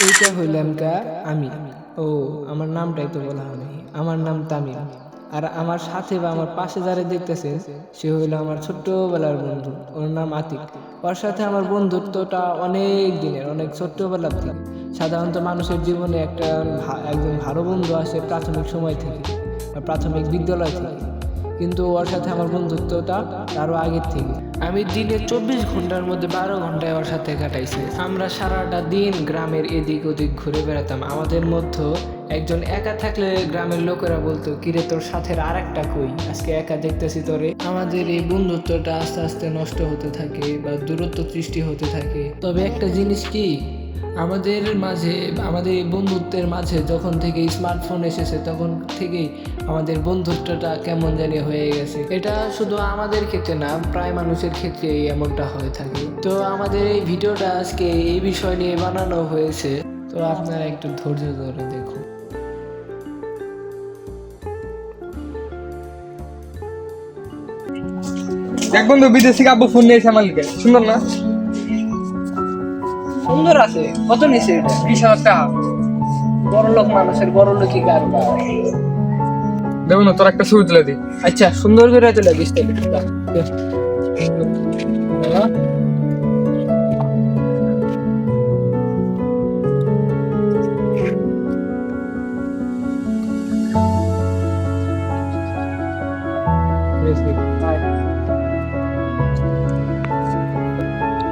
এইটা হইলাম কা আমি। ও, আমার নামটাই তো বলা হয়নি। আমার নাম তামিম। আর আমার সাথে বা আমার পাশে যারা দেখতেছেন, সে হইলো আমার ছোট্টবেলার বন্ধু। ওর নাম আতিক। ওর সাথে আমার বন্ধুত্বটা অনেক দিনের, অনেক ছোট্টবেলার থেকে। সাধারণত মানুষের জীবনে একজন ভালো বন্ধু আসে প্রাথমিক সময় থেকে বা প্রাথমিক বিদ্যালয় থেকে, কিন্তু ওর সাথে আমার বন্ধুত্বটা আরো আগের থেকে। আমি দিনে 24 ঘন্টার মধ্যে 12 ঘন্টায় ওর সাথে কাটাইছি। আমরা সারাটা দিন গ্রামের এদিক ওদিক ঘুরে বেড়াতাম। আমাদের মধ্যে একজন একা থাকলে গ্রামের লোকেরা বলতো, কিরে তোর সাথে আর একটা কই, আজকে একা দেখতেছি তোরে। আমাদের এই বন্ধুত্বটা আস্তে আস্তে নষ্ট হতে থাকে বা দূরত্ব সৃষ্টি হতে থাকে। তবে একটা জিনিস কি, আমাদের মাঝে, আমাদের এই বন্ধুত্বের মাঝে যখন থেকে স্মার্টফোন এসেছে তখন থেকেই আমাদের বন্ধুত্বটা কেমন জানি হয়ে গেছে। এটা শুধু আমাদের ক্ষেত্রে না, প্রায় মানুষের ক্ষেত্রেই এমনটা হয়ে থাকে। তো আমাদের এই ভিডিওটা আজকে এই বিষয় নিয়ে বানানো হয়েছে, তো আপনারা একটু ধৈর্য ধরে দেখুন। দেখ বন্ধু, বিদেশি আব্বু ফোন নিয়েছে আমাকে, সুন্দর না? সুন্দর আছে। কত নিছে এটা? 20,000 টাকা। বড় লোক মানুষের বড় লোকই কারবার। দেখুন না, তোর একটা ছবি তুলে দিই। আচ্ছা, সুন্দর করে তুলে দিস তাহলে।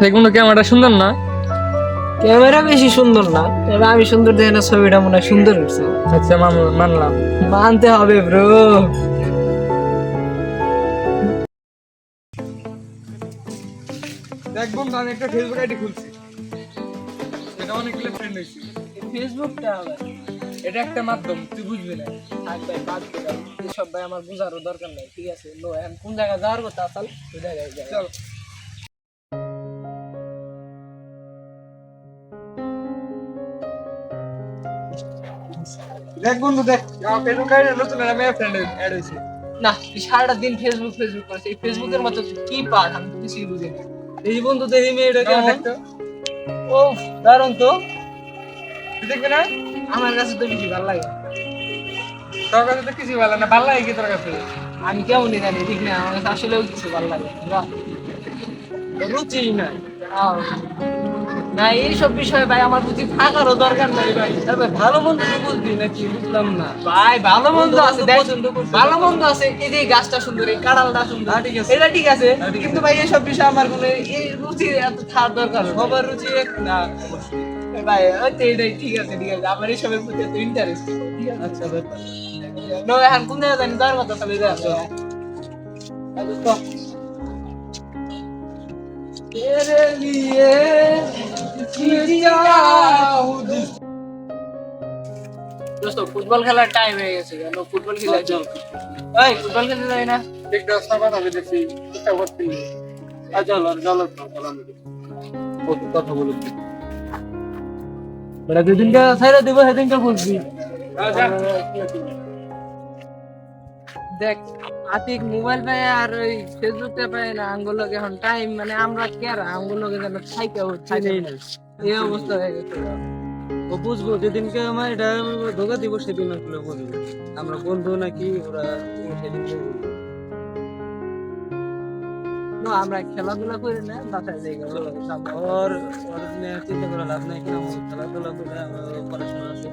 দেখ বন্ধু, ক্যামেরাটা সুন্দর না? ক্যামেরা বেশি সুন্দর না, তবে আমি সুন্দর দেখে না, ছবিটা মনে হয় সুন্দর হচ্ছে। আচ্ছা, মানলাম। মানতে হবে ব্রো। দেখ বন্ধু, আমি একটা ফেসবুক আইডি খুলছি। এটা অনেকগুলো ফ্রেন্ড হয়েছি। ফেসবুকটা আবার এটা একটা মাধ্যম, তুই বুঝবি না। থাক ভাই, বাদ দিলাম এসব ভাই, আমার বোঝারও দরকার নাই। ঠিক আছে, লো এখন কোন জায়গায় যাওয়ার কথা আসল, ওই জায়গায় যাই। চল। দেখ বন্ধু, দেখ আমার ফেসবুক আইডি নতুন একটা মেয়ে ফ্রেন্ড অ্যাড হয়েছে। না, তুই সারাটা দিন ফেসবুক ফেসবুক করছিস, এই ফেসবুকের মতো তুই কি পাস আমি তো কিছুই বুঝি না। এই বন্ধু দেখি মেয়েটা কেমন কেমন। দেখতো? ও, দারুণ তো। তুই দেখবি না? আমার কাছে তো বেশি ভালো লাগে। তোর কাছে তো কিছু ভালো না, ভালো লাগে কি তোর কাছে? আমি কেমনই জানি, ঠিক না, আমার কাছে আসলেও কিছু ভালো লাগে না। রুচি নাই। আহ, না, এইসব বিষয়ে ভাই আমার বুঝি থাকারও দরকার নাই ভাই। তবে ভালো মন্দ তো বুঝবি নাকি, বুঝলাম না ভাই। ভালো মন্দ আছে, দেখ, ভালো মন্দ আছে। এই যে এই গাছটা সুন্দর, এই কাঁড়ালটা সুন্দর, এটা ঠিক আছে, কিন্তু ভাই এইসব বিষয়ে আমার কোনো এই রুচি এত থাকার দরকার নেই। সবার রুচি এক না ভাই। হয়তো এটাই ঠিক আছে, ঠিক আছে, আমার এইসবের প্রতি এত ইন্টারেস্ট। ঠিক আছে, আচ্ছা ব্যাপার। এখন কোন জায়গায় জানি যাওয়ার কথা, তাহলে तेरे लिए দোস্ত, ফুটবল খেলার টাইম হয়ে গেছে, জানো? ফুটবল খেলা চল। এই ফুটবল খেলতে যাই না? ঠিক 10টা কথা বলেছি, চেষ্টা করছি। চলো চলো কথা বলেছি। বেটা, যেদিনকে ছাইরা দিব সেদিনকে বুঝবি। দেখ, আতিক মোবাইল পায় আর ওই ফেসবুকটা পায় না, আঙ্গুল এখন টাইম, মানে আমরা কি আর আঙ্গুল যেন থাইকে নেই না, এই অবস্থা হয়ে গেছে। ও বুঝবো যেদিনকে আমার এটা ধোকা দিব, সেদিন আসলে বুঝবো আমরা বন্ধু নাকি ওরা, সেদিনকে বুঝবো। না, আমরা খেলাধুলা করি না, বাসায় যাই। ওর ওর নিয়ে চিন্তা করে লাভ নাই, কিনা আমার খেলাধুলা করে আমার পড়াশোনা আছে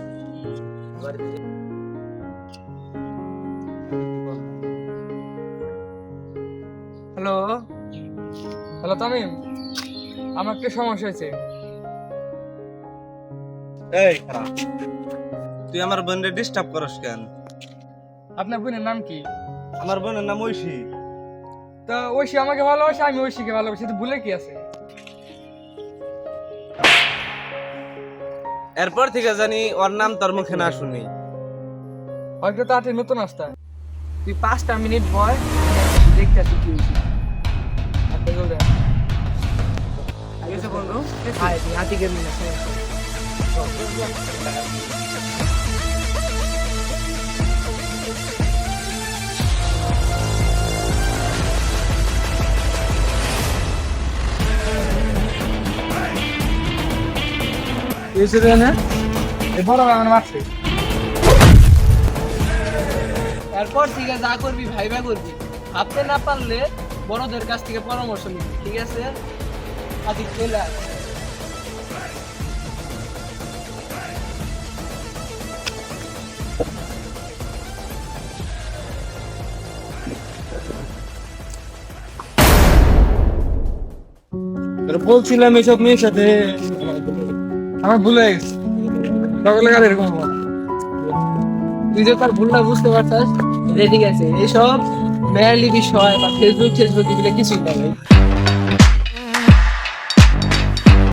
বাড়িতে। হ্যালো হ্যালো তামিম, আমার একটা সমস্যা হয়েছে। এই খারাপ, তুই আমার বোনের ডিস্টার্ব করস কেন? আপনার বোনের নাম কি? আমার বোনের নাম ঐশী। তো ঐশী আমাকে ভালোবাসে, আমি ঐশীকে ভালোবাসি, তো ভুলে কি আছে? এরপর থেকে জানি ওর নাম তোর মুখে না শুনি। হয়তো তাতে নতুন আসতা। তুই 5টা মিনিট বয়, দেখতেছি কি হয়েছে। আচ্ছা, চলে আয়। গেছে বন্ধু? আতিকের মিনিট এসে রে না এ বড় ভাই আমার মারছে এরপর থেকে যা করবি ভাইবা করবি, ভাবতে না পারলে বড়দের কাছ থেকে পরামর্শ নিবি, ঠিক আছে? আদিক চলে আয়। তোরা বলছিলাম এইসব মেয়ের সাথে আমার ভুল হয়ে গেছে সকলে কার এরকম হবো না। তুই যে তার ভুলটা বুঝতে পারছিস, এটা ঠিক আছে। এইসব মেয়ালি বিষয় বা ফেসবুক এগুলো কিছুই না ভাই।